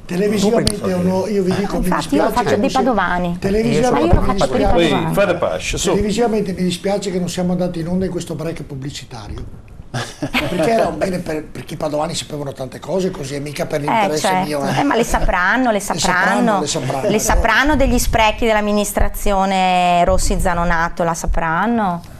Televisivamente io vi dico, infatti io lo faccio dei padovani. Televisivamente io lo faccio per i padovani. Televisivamente mi dispiace che non siamo andati in onda in questo break pubblicitario. Perché era un bene perché i padovani sapevano tante cose, così è mica per l'interesse mio. Ma le sapranno degli sprechi dell'amministrazione Rossi Zanonato, la sapranno.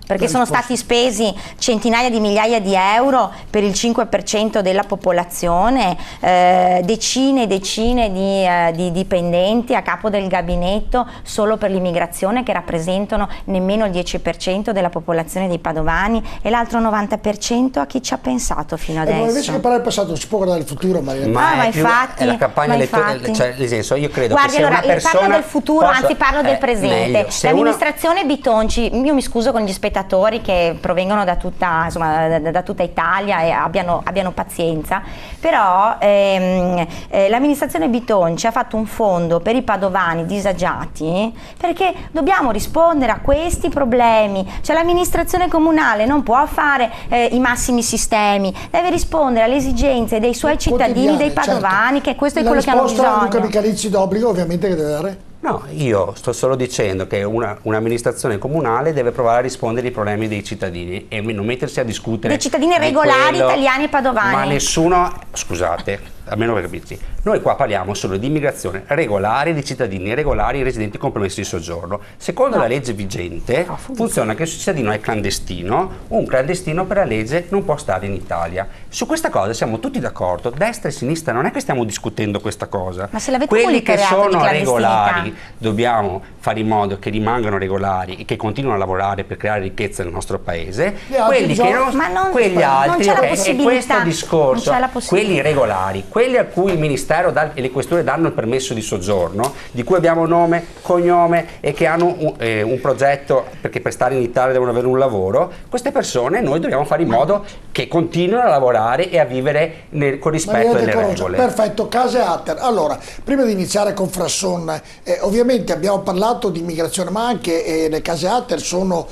Perché sono stati spesi centinaia di migliaia di euro per il 5% della popolazione, decine e decine di dipendenti a capo del gabinetto solo per l'immigrazione, che rappresentano nemmeno il 10% della popolazione dei padovani, e l'altro 90% a chi ci ha pensato fino adesso. Invece che parlare del passato non si può guardare il futuro, ma infatti, è la campagna elettorale, cioè nel senso, io credo guardi, che se allora, una persona parlo del futuro, anzi parlo del presente. L'amministrazione Bitonci, io mi scuso con gli spettatori che provengono da tutta, insomma, da tutta Italia e abbiano pazienza, però l'amministrazione Bitonci ha fatto un fondo per i padovani disagiati perché dobbiamo rispondere a questi problemi. Cioè l'amministrazione comunale non può fare i massimi sistemi, deve rispondere alle esigenze dei suoi cittadini, dei padovani, certo, che questo è quello che hanno bisogno. La risposta a Luca Michalizzi d'obbligo ovviamente che deve dare? No, io sto solo dicendo che un'amministrazione comunale deve provare a rispondere ai problemi dei cittadini e non mettersi a discutere dei cittadini regolari, italiani e padovani. Ma nessuno, scusate, almeno per capirci, noi qua parliamo solo di immigrazione regolare, di cittadini regolari residenti con permesso di soggiorno. Secondo la legge vigente funziona che se il cittadino è clandestino, un clandestino per la legge non può stare in Italia. Su questa cosa siamo tutti d'accordo, destra e sinistra, non è che stiamo discutendo questa cosa. Ma se l'avete quelli che sono regolari regolari, dobbiamo fare in modo che rimangano regolari e che continuino a lavorare per creare ricchezza nel nostro paese. Quelli che non, quegli altri, e questo discorso, quelli regolari, quelli a cui il Ministero e le questure danno il permesso di soggiorno, di cui abbiamo nome, cognome e che hanno un progetto perché per stare in Italia devono avere un lavoro, queste persone noi dobbiamo fare in modo che continuino a lavorare e a vivere con rispetto delle regole. Perfetto, case Atter. Allora, prima di iniziare con Frasson, ovviamente abbiamo parlato di immigrazione, ma anche le case Atter sono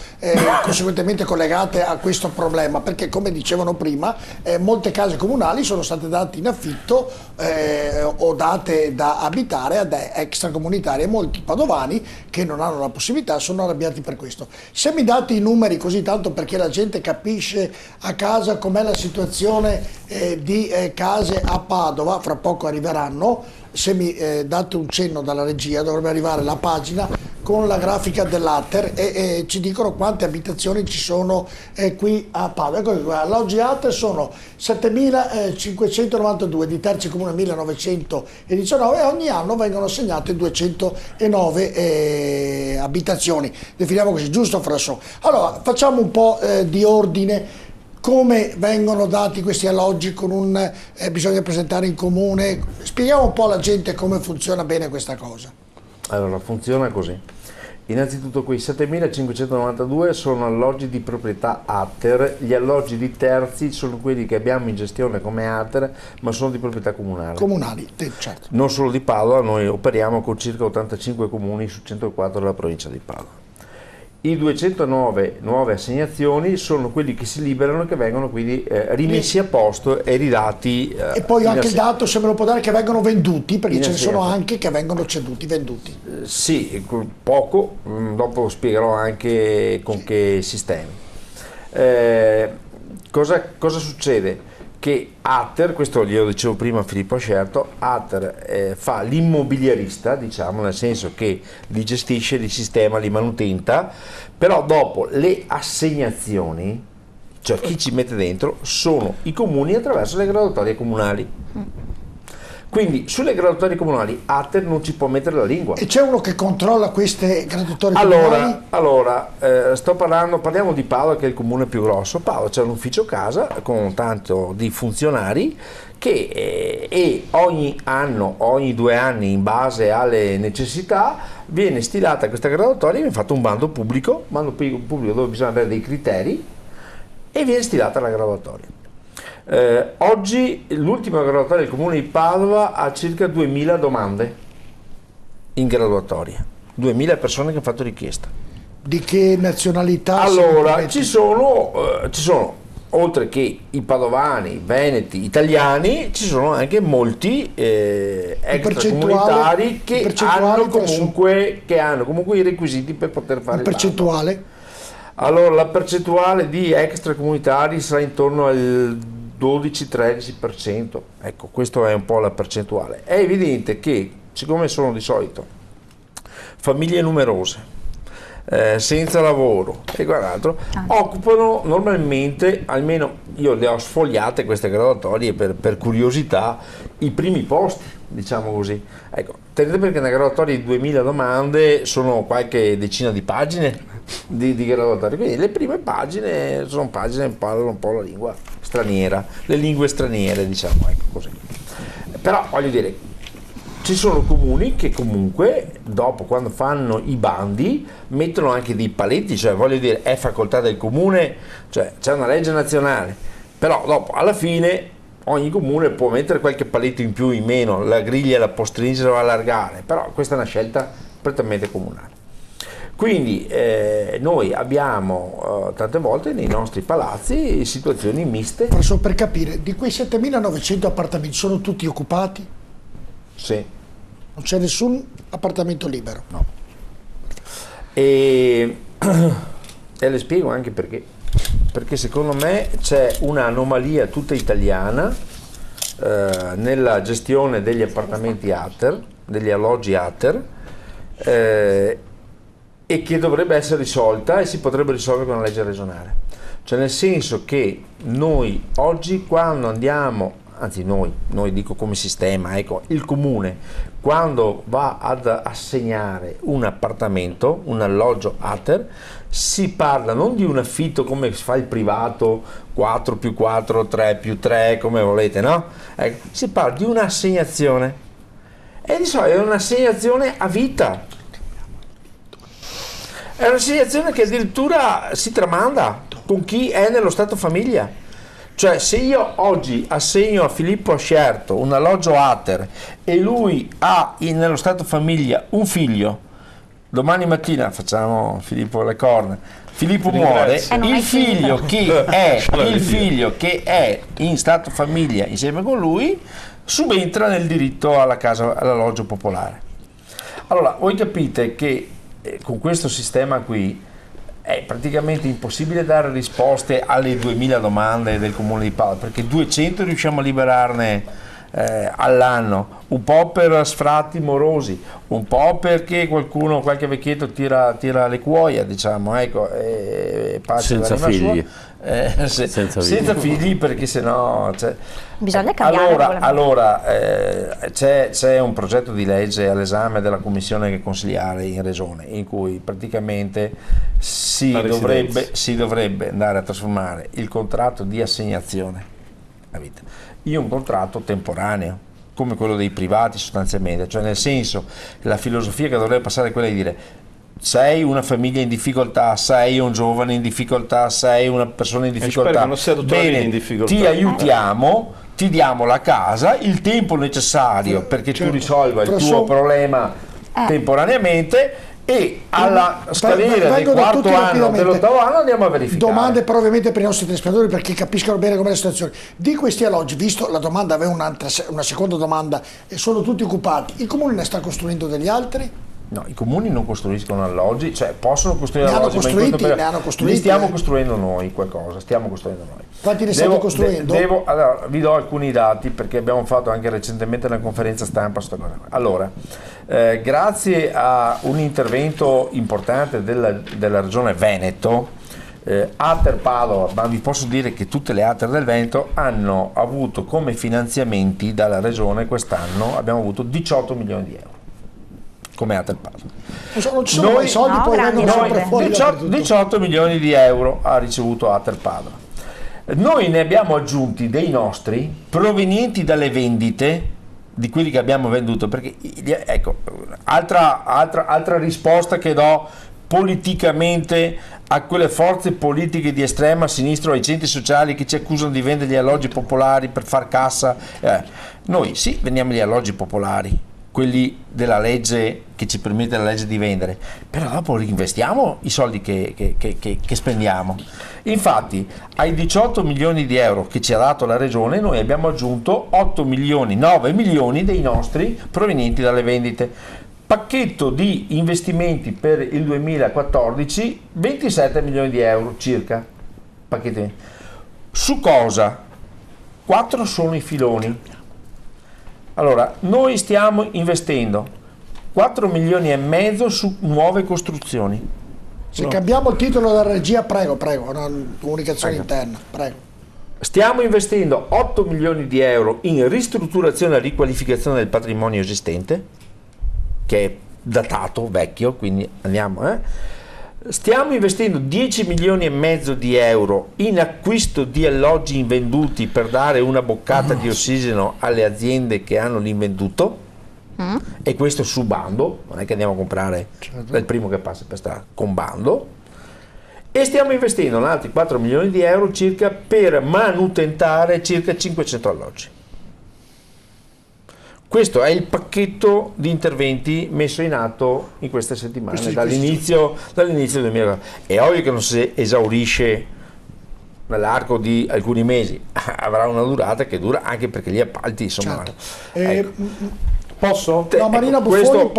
conseguentemente collegate a questo problema, perché come dicevano prima, molte case comunali sono state date in affitto o date da abitare ad extracomunitari, e molti padovani che non hanno la possibilità sono arrabbiati per questo. Se mi date i numeri così tanto perché la gente capisce a casa com'è la situazione di case a Padova, fra poco arriveranno. Se mi date un cenno dalla regia dovrebbe arrivare la pagina con la grafica dell'Atter e ci dicono quante abitazioni ci sono qui a Padova. Ecco qua, alloggi Atter sono 7.592, di terzi comune 1.919 e ogni anno vengono assegnate 209 abitazioni. Definiamo così, giusto Frasson? Allora facciamo un po' di ordine. Come vengono dati questi alloggi? Bisogna presentare in comune? Spieghiamo un po' alla gente come funziona bene questa cosa. Allora, funziona così. Innanzitutto quei 7.592 sono alloggi di proprietà Atter, gli alloggi di terzi sono quelli che abbiamo in gestione come Atter, ma sono di proprietà comunale. Comunali, certo. Non solo di Padova, noi operiamo con circa 85 comuni su 104 della provincia di Padova. I 209 nuove assegnazioni sono quelli che si liberano e che vengono quindi rimessi a posto e ridati. E poi anche il dato, se me lo può dare, che vengono venduti, perché ce ne sono anche che vengono ceduti, venduti. Sì, poco, dopo spiegherò anche con che sistemi. Cosa succede? Che Atter, questo glielo dicevo prima a Filippo Ascerto, Atter fa l'immobiliarista, diciamo, nel senso che li gestisce, li sistema, li manutenta, però dopo le assegnazioni, cioè chi ci mette dentro, sono i comuni attraverso le graduatorie comunali. Quindi sulle graduatorie comunali Atter non ci può mettere la lingua. E c'è uno che controlla queste graduatorie comunali? Allora, parliamo di Padova, che è il comune più grosso. Padova c'è un ufficio casa con tanto di funzionari che ogni anno, ogni 2 anni, in base alle necessità, viene stilata questa graduatoria, viene fatto un bando pubblico dove bisogna avere dei criteri e viene stilata la graduatoria. Oggi l'ultima graduatoria del comune di Padova ha circa 2000 domande in graduatoria, 2000 persone che hanno fatto richiesta. Di che nazionalità? Allora, ci sono oltre che i padovani, veneti, italiani, ci sono anche molti extracomunitari che hanno comunque i requisiti per poter fare il percentuale. Allora, la percentuale di extracomunitari sarà intorno al 12-13%. Ecco, questa è un po' la percentuale. È evidente che, siccome sono di solito famiglie numerose, senza lavoro e quant'altro, occupano normalmente, almeno io le ho sfogliate queste graduatorie per curiosità, i primi posti, diciamo così. Ecco, tenete perché una graduatoria di 2000 domande sono qualche decina di pagine di graduatorie, quindi le prime pagine sono pagine che parlano un po' la lingua straniera, le lingue straniere, diciamo, ecco così. Però voglio dire, ci sono comuni che comunque dopo, quando fanno i bandi, mettono anche dei paletti, cioè voglio dire, è facoltà del comune, cioè c'è una legge nazionale, però dopo alla fine ogni comune può mettere qualche paletto in più o in meno, la griglia la può stringere o allargare, però questa è una scelta prettamente comunale. Quindi noi abbiamo tante volte nei nostri palazzi situazioni miste. Solo per capire, di quei 7.900 appartamenti sono tutti occupati? Sì. Non c'è nessun appartamento libero? No. E le spiego anche perché. Perché secondo me c'è un'anomalia tutta italiana nella gestione degli appartamenti ATER, degli alloggi ATER, e che dovrebbe essere risolta e si potrebbe risolvere con una legge regionale. Cioè nel senso che noi oggi quando andiamo, anzi noi dico come sistema, ecco, il comune quando va ad assegnare un appartamento, un alloggio ATER, si parla non di un affitto come fa il privato, 4+4, 3+3, come volete, no? Ecco, si parla di un'assegnazione e di solito è un'assegnazione a vita. È un'assegnazione che addirittura si tramanda con chi è nello stato famiglia. Cioè se io oggi assegno a Filippo Ascerto un alloggio ATER e lui ha nello stato famiglia un figlio, domani mattina facciamo Filippo le corna, Filippo muore, il figlio che è in stato famiglia insieme con lui subentra nel diritto alla casa, all'alloggio popolare. Allora voi capite che con questo sistema qui è praticamente impossibile dare risposte alle 2000 domande del comune di Padova, perché 200 riusciamo a liberarne all'anno, un po' per sfratti morosi, un po' perché qualche vecchietto tira le cuoia, diciamo, ecco, senza figli. Senza figli, perché sennò bisogna cambiare. Allora c'è un progetto di legge all'esame della commissione consigliare in regione in cui praticamente si dovrebbe andare a trasformare il contratto di assegnazione a vita in un contratto temporaneo come quello dei privati sostanzialmente, cioè nel senso che la filosofia che dovrebbe passare è quella di dire: sei una famiglia in difficoltà, sei un giovane in difficoltà, sei una persona in difficoltà, bene, in difficoltà, ti aiutiamo, ti diamo la casa, il tempo necessario perché tu risolva il tuo problema temporaneamente, e alla scadere del quarto anno, dell'8º anno andiamo a verificare. Domande però ovviamente per i nostri telespettatori, perché capiscano bene com'è la situazione. Di questi alloggi, visto la domanda, aveva una seconda domanda, e sono tutti occupati, il comune ne sta costruendo degli altri? No, i comuni non costruiscono alloggi, cioè possono costruire alloggi, ma li stiamo costruendo noi qualcosa, Quanti ne state costruendo? Allora, vi do alcuni dati perché abbiamo fatto anche recentemente una conferenza stampa su questa cosa. Allora, grazie a un intervento importante della regione Veneto, ATER Padova, ma vi posso dire che tutte le ATER del Veneto hanno avuto come finanziamenti dalla regione quest'anno, abbiamo avuto 18 milioni di euro. Come ATER Padova. Non ci sono i soldi, poi vengono sempre fuori. 18 milioni di euro ha ricevuto ATER Padova. Noi ne abbiamo aggiunti dei nostri provenienti dalle vendite di quelli che abbiamo venduto, perché ecco, altra risposta che do politicamente a quelle forze politiche di estrema sinistra, ai centri sociali che ci accusano di vendere gli alloggi popolari per far cassa. Noi sì, vendiamo gli alloggi popolari quelli della legge, che ci permette la legge di vendere, però dopo reinvestiamo i soldi che spendiamo. Infatti ai 18 milioni di euro che ci ha dato la regione noi abbiamo aggiunto 8 milioni, 9 milioni dei nostri provenienti dalle vendite. Pacchetto di investimenti per il 2014, 27 milioni di euro circa. Pacchetti. Su cosa? 4 sono i filoni. Allora, noi stiamo investendo 4 milioni e mezzo su nuove costruzioni. Se cambiamo il titolo della regia, prego, comunicazione interna, prego. Stiamo investendo 8 milioni di euro in ristrutturazione e riqualificazione del patrimonio esistente, che è datato, vecchio, quindi andiamo. Stiamo investendo 10 milioni e mezzo di euro in acquisto di alloggi invenduti per dare una boccata di ossigeno alle aziende che hanno l'invenduto, e questo su bando, non è che andiamo a comprare il primo che passa per strada, con bando. E stiamo investendo altri 4 milioni di euro circa per manutentare circa 500 alloggi. Questo è il pacchetto di interventi messo in atto in queste settimane, dall'inizio del 2000. È ovvio che non si esaurisce nell'arco di alcuni mesi, avrà una durata che dura anche perché gli appalti, insomma. Ecco. Posso? No, Marina Buffoni,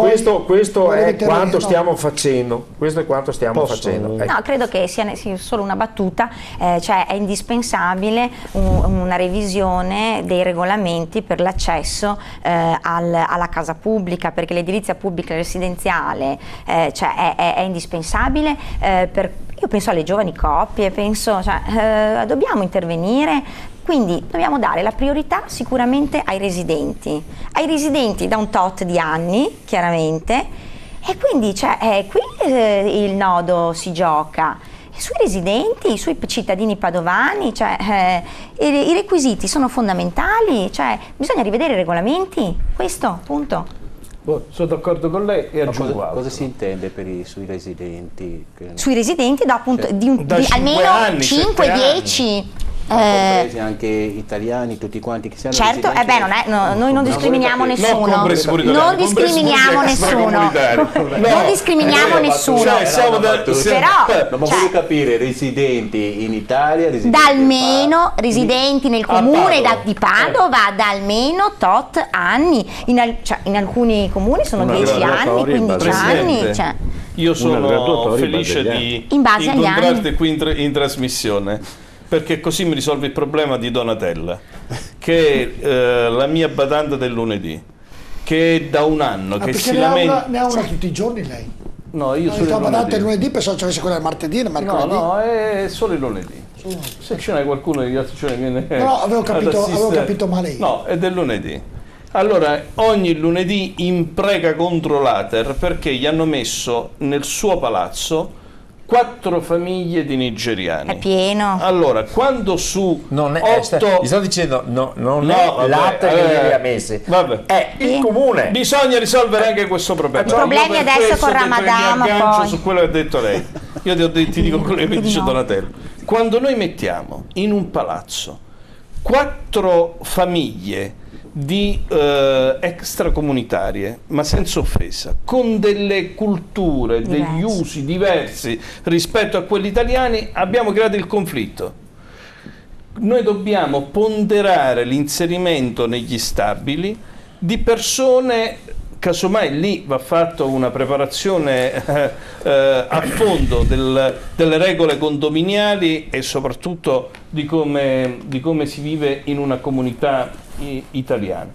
questo è quanto stiamo facendo. Questo è quanto stiamo facendo. No, credo che sia solo una battuta, cioè è indispensabile una revisione dei regolamenti per l'accesso alla casa pubblica, perché l'edilizia pubblica residenziale cioè è indispensabile io penso alle giovani coppie, dobbiamo intervenire. Quindi dobbiamo dare la priorità sicuramente ai residenti da un tot di anni, chiaramente, e quindi qui il nodo si gioca. Sui residenti, sui cittadini padovani, i requisiti sono fondamentali, bisogna rivedere i regolamenti, questo, punto. Sono d'accordo con lei e aggiungo altro. Cosa si intende sui residenti? Sui residenti da almeno 5-10. Compresi anche italiani, tutti quanti che siano certo, noi non discriminiamo nessuno. Non discriminiamo nessuno. Non discriminiamo nessuno. Però, ma voglio capire, residenti in Italia, residenti nel comune di Padova da almeno tot anni. In alcuni comuni sono 10 anni, 15 anni. Io sono felice di incontrarti qui in trasmissione, perché così mi risolve il problema di Donatella, che è la mia badante del lunedì, che è da un anno che si lamenta. Ne ha una tutti i giorni lei? No, io sono la badante il lunedì, pensavo ci avesse quella del martedì e il mercoledì. No, è solo il lunedì. Se ce n'è qualcuno che viene no, avevo capito male io. No, è del lunedì. Allora, ogni lunedì impreca contro l'Ater perché gli hanno messo nel suo palazzo 4 famiglie di nigeriani. È pieno. Allora, quando su non è, 8... mi sto dicendo, non è l'Ater che le ha messe, è il comune. Bisogna risolvere anche questo problema. I problemi adesso con Ramadan, mi aggancio su quello che ha detto lei. Io ti dico quello che mi dice Donatello. Quando noi mettiamo in un palazzo 4 famiglie di extracomunitarie, ma senza offesa, con delle culture, degli usi diversi rispetto a quelli italiani, abbiamo creato il conflitto. Noi dobbiamo ponderare l'inserimento negli stabili di persone, casomai lì va fatta una preparazione a fondo delle regole condominiali e soprattutto di come si vive in una comunità italiana,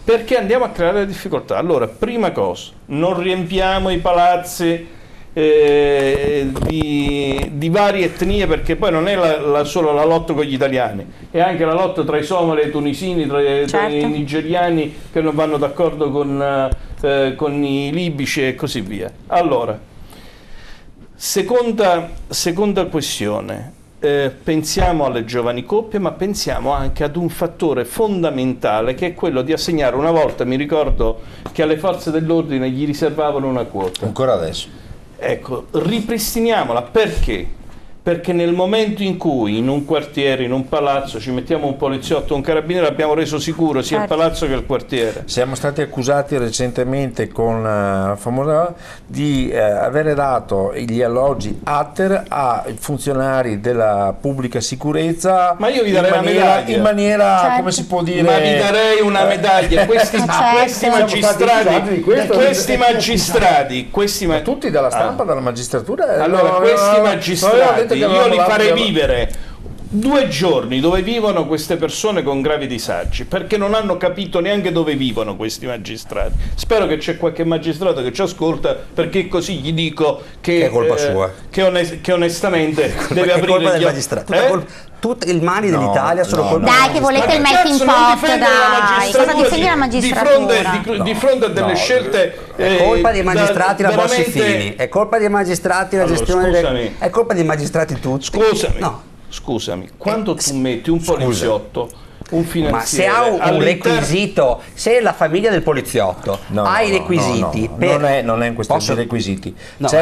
perché andiamo a creare difficoltà. Allora, prima cosa, non riempiamo i palazzi di varie etnie, perché poi non è solo la lotta con gli italiani, è anche la lotta tra i somali e i tunisini, tra i nigeriani che non vanno d'accordo con i libici e così via. Allora, seconda questione, pensiamo alle giovani coppie, ma pensiamo anche ad un fattore fondamentale, che è quello di assegnare. Una volta mi ricordo che alle forze dell'ordine gli riservavano una quota. Ancora adesso. Ecco, ripristiniamola, perché perché nel momento in cui in un quartiere, in un palazzo, ci mettiamo un poliziotto o un carabiniere, abbiamo reso sicuro sia il palazzo che il quartiere. Siamo stati accusati recentemente con famosa di avere dato gli alloggi Atter ai funzionari della pubblica sicurezza. Ma io vi darei una medaglia. In maniera, come si può dire... Ma vi darei una medaglia. Questi magistrati, tutti dalla stampa, dalla magistratura. Allora, questi magistrati, io li farei vivere 2 giorni dove vivono queste persone con gravi disagi, perché non hanno capito neanche dove vivono questi magistrati. Spero che c'è qualche magistrato che ci ascolta, perché così gli dico che è colpa sua, che onestamente deve aprire gli occhi. Tutto il male dell'Italia sono colpa. Dai, che volete il melting pot, dai. Cosa difendi la magistratura? Di fronte a delle scelte. È colpa dei magistrati la Bossi-Fini, è colpa dei magistrati la gestione è colpa dei magistrati tutti. Scusami, quando tu metti un poliziotto, un finanziere, ma se ha un requisito, se la famiglia del poliziotto ha i requisiti, non è in questione di requisiti, c'è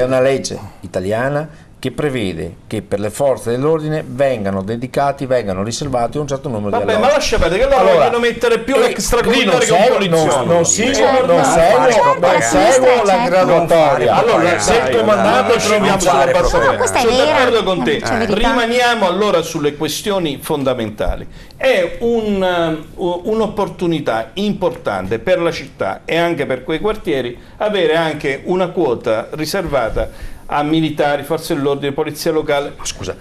una legge italiana che prevede che per le forze dell'ordine vengano riservati un certo numero di alloggi. Ma lascia perdere, che allora vogliono mettere più l'extracomunitario che un poliziotto. Non seguo la graduatoria. Allora, se il comandante troviamo sulla bassa, sono d'accordo con te. Rimaniamo allora sulle questioni fondamentali. È un'opportunità importante per la città e anche per quei quartieri avere anche una quota riservata a militari, forze dell'ordine, polizia locale. Scusami,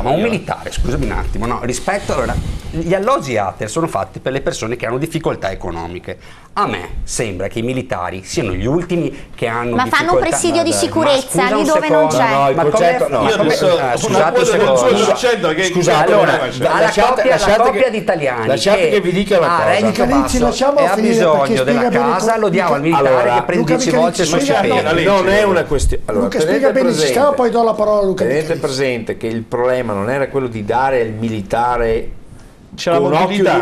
ma un militare, scusami un attimo, no, rispetto, allora, gli alloggi Atter sono fatti per le persone che hanno difficoltà economiche. A me sembra che i militari siano gli ultimi che hanno difficoltà. Ma fanno un presidio di sicurezza lì dove non c'è. No, il concetto, scusate un secondo. Scusate, allora, la coppia di italiani lasciate che vi dica una cosa. E ha bisogno della casa, lo diamo al militare che prende 10 volte il suo stipendio. Non è una questione. Luca, spiega bene il sistema, poi do la parola a Luca. Tenete presente che il problema non era quello di dare al militare un occhio di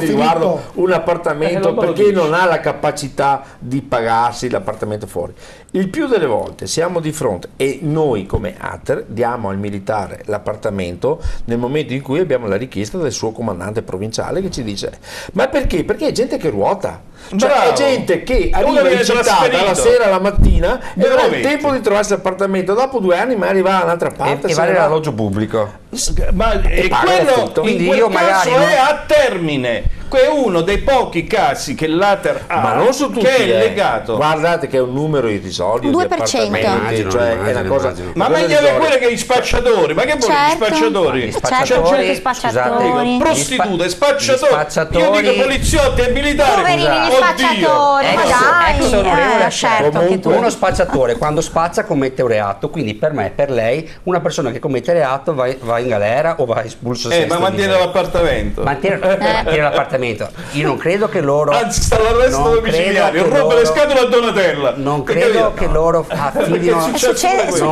riguardo un appartamento perché non ha la capacità di pagarsi l'appartamento fuori. Il più delle volte siamo di fronte e noi come Atter diamo al militare l'appartamento nel momento in cui abbiamo la richiesta del suo comandante provinciale che ci dice ma perché? Perché è gente che ruota, cioè è gente che arriva in città dalla sera alla mattina e non ha il tempo di trovarsi l'appartamento, dopo 2 anni ma arriva da un'altra parte e vale l'alloggio pubblico. Ma quello in quel caso è a termine. È uno dei pochi casi che l'Atter ha, ma non su tutti, che è legato. Guardate che è un numero irrisorio 2%. Di appartamenti, cioè è una cosa. Ma meglio di quelle che gli spacciatori. Ma che vuoi gli spacciatori? Spacciatori, prostitute, spacciatori. Io dico poliziotti e militari. Poverini gli spacciatori. Ex onorevole certo. Uno spacciatore quando spaccia commette un reato, quindi per me, per lei, una persona che commette reato va in galera o va espulso. Ma mantiene l'appartamento. Mantiene l'appartamento. Io non credo che loro, anzi sta l'arresto domiciliario, rompe le scatole a Donatella. Non credo che loro affidino. Succede questo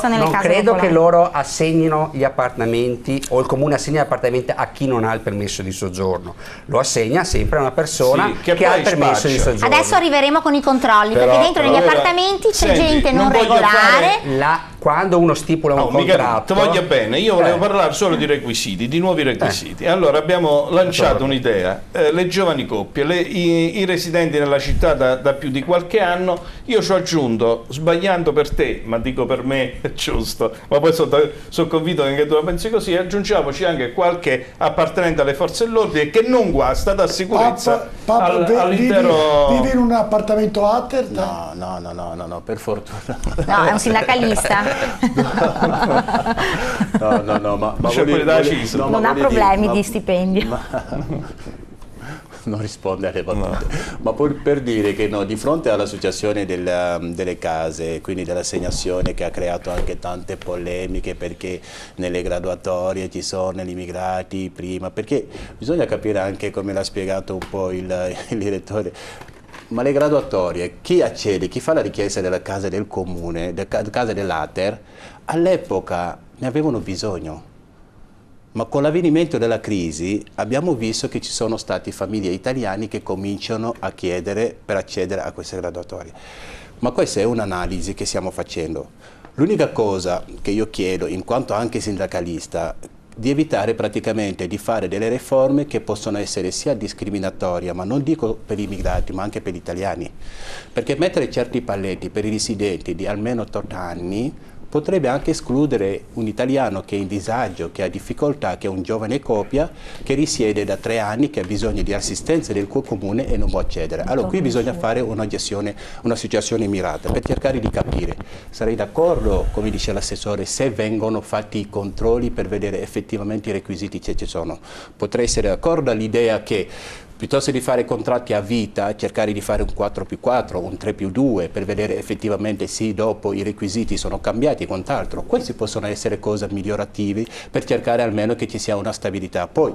nelle case. Non credo che loro assegnino gli appartamenti o il comune assegna gli appartamenti a chi non ha il permesso di soggiorno. Lo assegna sempre a una persona che ha il permesso di soggiorno. Adesso arriveremo con i controlli, perché dentro negli appartamenti c'è gente non regolare. Quando uno stipula un contratto, voglia bene, io volevo parlare solo di requisiti, di nuovi requisiti. Allora abbiamo lanciato un'idea, le giovani coppie, i residenti nella città da più di qualche anno. Io ci ho aggiunto, sbagliando per te, ma dico per me, è giusto, ma poi sono convinto che anche tu la pensi così, aggiungiamoci anche qualche appartenente alle forze dell'ordine che non guasta, dà sicurezza all'intero. Vivi in un appartamento Atter? No, per fortuna. No, è un sindacalista. No, ma non ha problemi di stipendio. Non risponde alle battute, ma per dire che di fronte alla situazione delle case, quindi dell'assegnazione che ha creato anche tante polemiche, perché nelle graduatorie ci sono gli immigrati prima, perché bisogna capire anche, come l'ha spiegato un po' il direttore, ma le graduatorie, chi accede, chi fa la richiesta della casa del comune, della casa dell'Atter, all'epoca ne avevano bisogno. Ma con l'avvenimento della crisi abbiamo visto che ci sono stati famiglie italiane che cominciano a chiedere per accedere a queste graduatorie. Ma questa è un'analisi che stiamo facendo. L'unica cosa che io chiedo, in quanto anche sindacalista, di evitare praticamente di fare delle riforme che possono essere sia discriminatorie, ma non dico per gli immigrati, ma anche per gli italiani. Perché mettere certi paletti per i residenti di almeno 8 anni potrebbe anche escludere un italiano che è in disagio, che ha difficoltà, che è un giovane coppia, che risiede da 3 anni, che ha bisogno di assistenza del comune e non può accedere. Allora qui bisogna fare una situazione mirata per cercare di capire. Sarei d'accordo, come dice l'assessore, se vengono fatti i controlli per vedere effettivamente i requisiti che ci sono. Potrei essere d'accordo all'idea che piuttosto di fare contratti a vita, cercare di fare un 4+4, un 3+2 per vedere effettivamente se dopo i requisiti sono cambiati e quant'altro. Questi possono essere cose migliorative per cercare almeno che ci sia una stabilità. Poi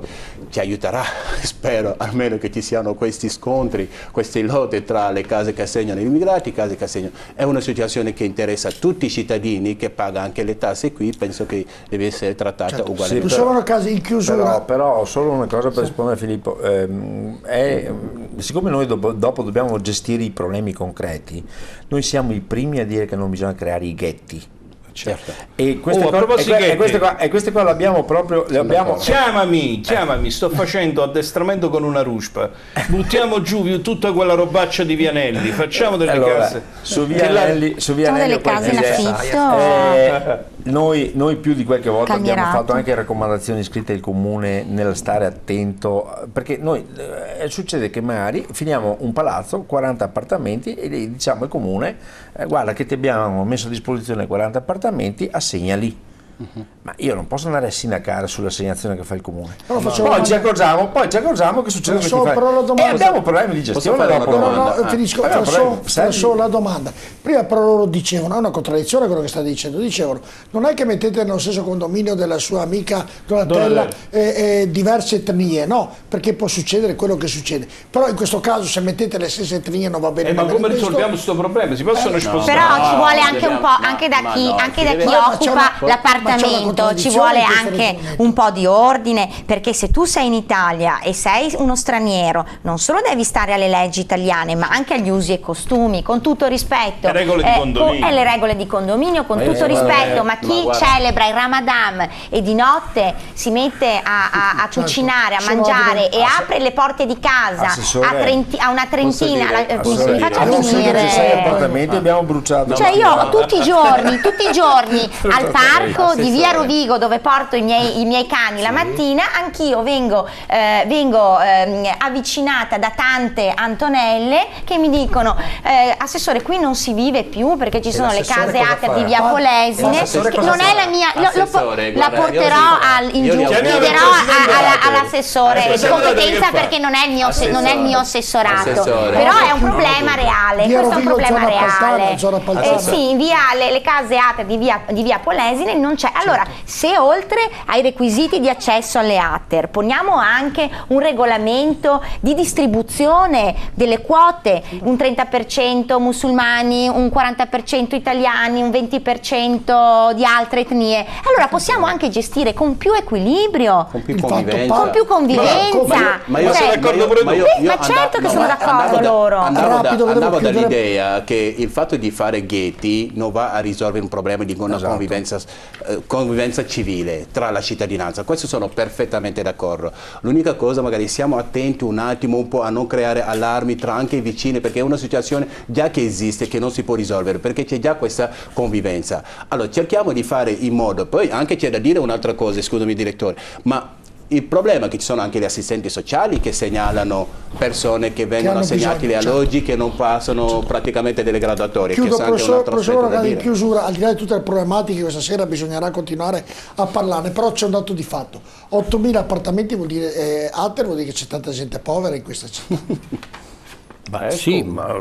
ci aiuterà, spero, almeno che ci siano questi scontri, queste lotte tra le case che assegnano gli immigrati, case che assegnano. È una situazione che interessa tutti i cittadini, che pagano anche le tasse qui, penso che deve essere trattata ugualmente. Sì, sono casi in chiusura. Però solo una cosa per rispondere a Filippo. Siccome noi dopo dobbiamo gestire i problemi concreti, noi siamo i primi a dire che non bisogna creare i ghetti. Certo. E queste qua l'abbiamo proprio. Chiamami, sto facendo addestramento con una ruspa. Buttiamo giù tutta quella robaccia di Vianelli, facciamo delle case. Su Vianelli delle case in affitto. Noi più di qualche volta abbiamo fatto anche raccomandazioni scritte al comune nel stare attento, perché noi succede che magari finiamo un palazzo, 40 appartamenti e diciamo al comune guarda che ti abbiamo messo a disposizione 40 appartamenti, assegnali. Ma io non posso andare a sindacare sull'assegnazione che fa il comune. Poi ci accorgiamo che succede e abbiamo problemi di gestione. Finisco solo la domanda. Prima però loro dicevano, è una contraddizione quello che state dicendo, dicevano non è che mettete nello stesso condominio della sua amica Donatella diverse etnie, no, perché può succedere quello che succede, però in questo caso se mettete le stesse etnie non va bene. Ma come risolviamo questo problema? Si possono spostare? Però ci vuole anche un po', anche da chi occupa l'appartamento, ci vuole anche un po' di ordine, perché se tu sei in Italia e sei uno straniero non solo devi stare alle leggi italiane ma anche agli usi e costumi, con tutto rispetto, le regole di condominio, le regole di condominio, con tutto rispetto, ma chi celebra il Ramadan e di notte si mette a cucinare, a mangiare e apre le porte di casa a una trentina, mi faccia finire. 6 appartamenti abbiamo bruciato. Cioè io tutti i giorni al parco di via Rovigo, dove porto i miei cani la mattina, anch'io vengo avvicinata da tante Antonelle che mi dicono assessore, qui non si vive più perché ci sono le case ATER di via Polesine, non è la mia, la porterò all'assessore di competenza perché non è il mio assessorato, però è un problema reale, questo è un problema reale. Sì, le case ATER di via Polesine non c'è. Allora, se oltre ai requisiti di accesso alle ATER poniamo anche un regolamento di distribuzione delle quote, un 30% musulmani, un 40% italiani, un 20% di altre etnie, allora possiamo anche gestire con più equilibrio, con più convivenza. Ma io sono d'accordo pure tu. Ma certo che sono d'accordo loro. Andavo dall'idea che il fatto di fare ghetti non va a risolvere un problema di una convivenza civile tra la cittadinanza. Questo sono perfettamente d'accordo. L'unica cosa, magari siamo attenti un attimo un po' a non creare allarmi tra anche i vicini, perché è una situazione già che esiste, che non si può risolvere, perché c'è già questa convivenza. Allora cerchiamo di fare in modo, poi anche c'è da dire un'altra cosa, scusami direttore, ma il problema è che ci sono anche gli assistenti sociali che segnalano persone che vengono assegnati le alloggi che non passano praticamente delle graduatorie. Chiudo, professore, in chiusura, al di là di tutte le problematiche, questa sera bisognerà continuare a parlarne, però c'è un dato di fatto: 8.000 appartamenti vuol dire ATER, vuol dire che c'è tanta gente povera in questa città. Sì, ma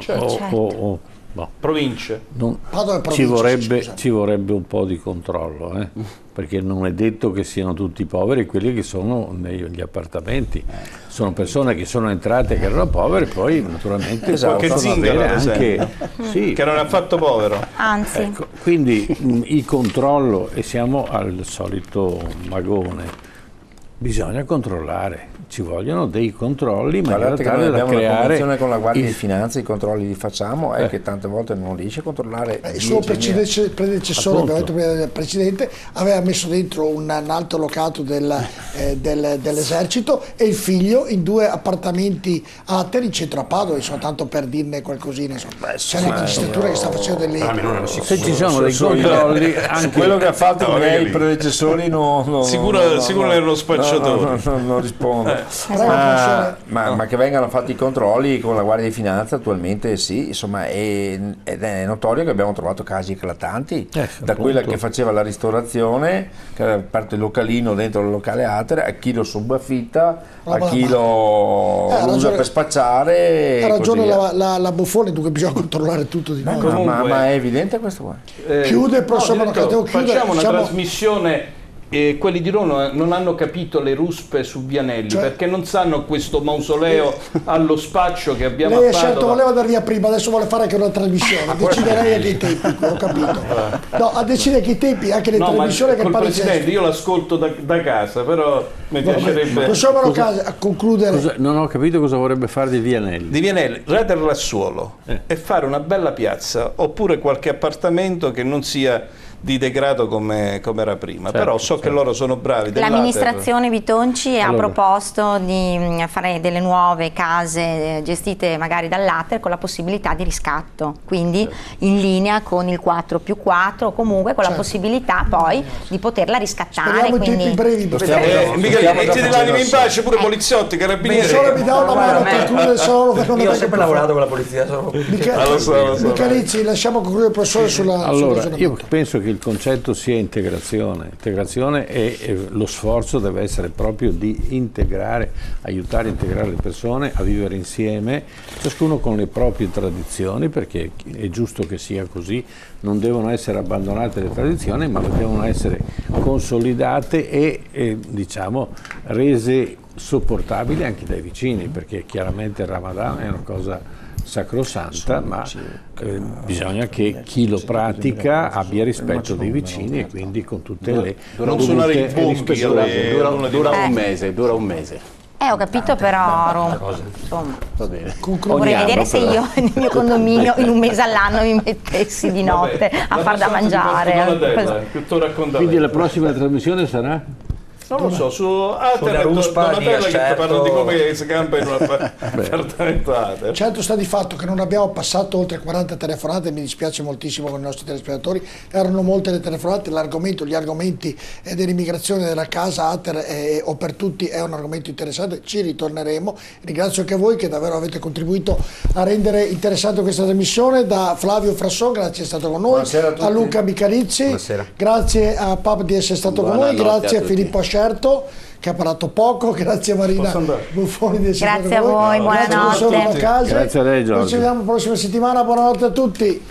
province. Ci vorrebbe un po' di controllo, perché non è detto che siano tutti poveri quelli che sono negli appartamenti. Sono persone che sono entrate che erano povere, poi naturalmente possono avere anche che non è affatto povero. Anzi. Ecco, quindi il controllo, e siamo al solito magone, bisogna controllare. ci vogliono dei controlli in maniera Guardate che tale noi da abbiamo una creare convenzione con la Guardia di Finanza, i controlli li facciamo, è che tante volte non riesce a controllare. Il suo predecessore, abbiamo detto prima del Presidente, aveva messo dentro un alto locato dell'esercito e il figlio in 2 appartamenti Ater in centro a Padova, insomma, tanto per dirne qualcosina, insomma. C'è una magistratura che sta facendo delle... se ci sono dei controlli anche quello che ha fatto i miei predecessori sicuro era uno spacciatore, non rispondo. Ma che vengano fatti i controlli con la Guardia di Finanza attualmente sì, insomma, ed è notorio che abbiamo trovato casi eclatanti, da quella che faceva la ristorazione, che era parte il localino dentro il locale Ater, a chi lo subaffitta, a chi lo usa per spacciare. Ha ragione la Buffoni, dunque bisogna controllare tutto di nuovo. Ma è evidente questo qua. Chiude il prossimo facciamo una trasmissione. E quelli di Roma non hanno capito le ruspe su Vianelli, perché non sanno questo mausoleo allo spaccio che abbiamo lei fatto. Certo, voleva dar via prima, adesso vuole fare anche una trasmissione, deciderei anche i tempi, ho capito. No, a decidere che i tempi, anche le trasmissioni che parla Presidente, io l'ascolto da casa, però mi piacerebbe. Possiamo a concludere. Non ho capito cosa vorrebbe fare di Vianelli. Di Vianelli, raderla al suolo e fare una bella piazza, oppure qualche appartamento che non sia di degrado come era prima, però so che loro sono bravi. L'amministrazione Bitonci ha proposto di fare delle nuove case gestite magari dall'Ater con la possibilità di riscatto, quindi in linea con il 4+4 o comunque con la possibilità poi di poterla riscattare. Speriamo in tempi brevi. Mettete l'anima in pace, pure poliziotti, carabinieri. Solo mi dà una mano a concludere solo. Io ho sempre lavorato con la polizia. Michalizzi, lasciamo concludere il professore sulla... Allora, io penso che il concetto sia integrazione. Integrazione e lo sforzo deve essere proprio di integrare, aiutare a integrare le persone a vivere insieme, ciascuno con le proprie tradizioni, perché è giusto che sia così, non devono essere abbandonate le tradizioni, ma devono essere consolidate e diciamo rese sopportabili anche dai vicini, perché chiaramente il Ramadan è una cosa sacrosanta, ma bisogna che chi lo pratica abbia rispetto dei vicini e quindi con tutte le non suonare i bunchi, dura un mese. Ho capito, però insomma, vorrei vedere se io nel mio condominio in un mese all'anno mi mettessi di notte a far da mangiare. Quindi la prossima trasmissione sarà? Non lo so, su Ater Donatella che parla di come si campa in un appartamento Ater. Certo sta di fatto che non abbiamo passato oltre 40 telefonate, mi dispiace moltissimo con i nostri telespettatori, erano molte le telefonate, gli argomenti dell'immigrazione della casa Ater o per tutti è un argomento interessante, ci ritorneremo. Ringrazio anche voi che davvero avete contribuito a rendere interessante questa trasmissione. Da Flavio Frasson, grazie di essere stato con noi, a Luca Michalizzi, grazie a Pap di essere stato con noi, grazie a Filippo Ascerto che ha parlato poco, grazie a Marina Buffoni di essere stata con noi, buonanotte. Grazie a lei, Giorgio. Ci vediamo la prossima settimana, buonanotte a tutti.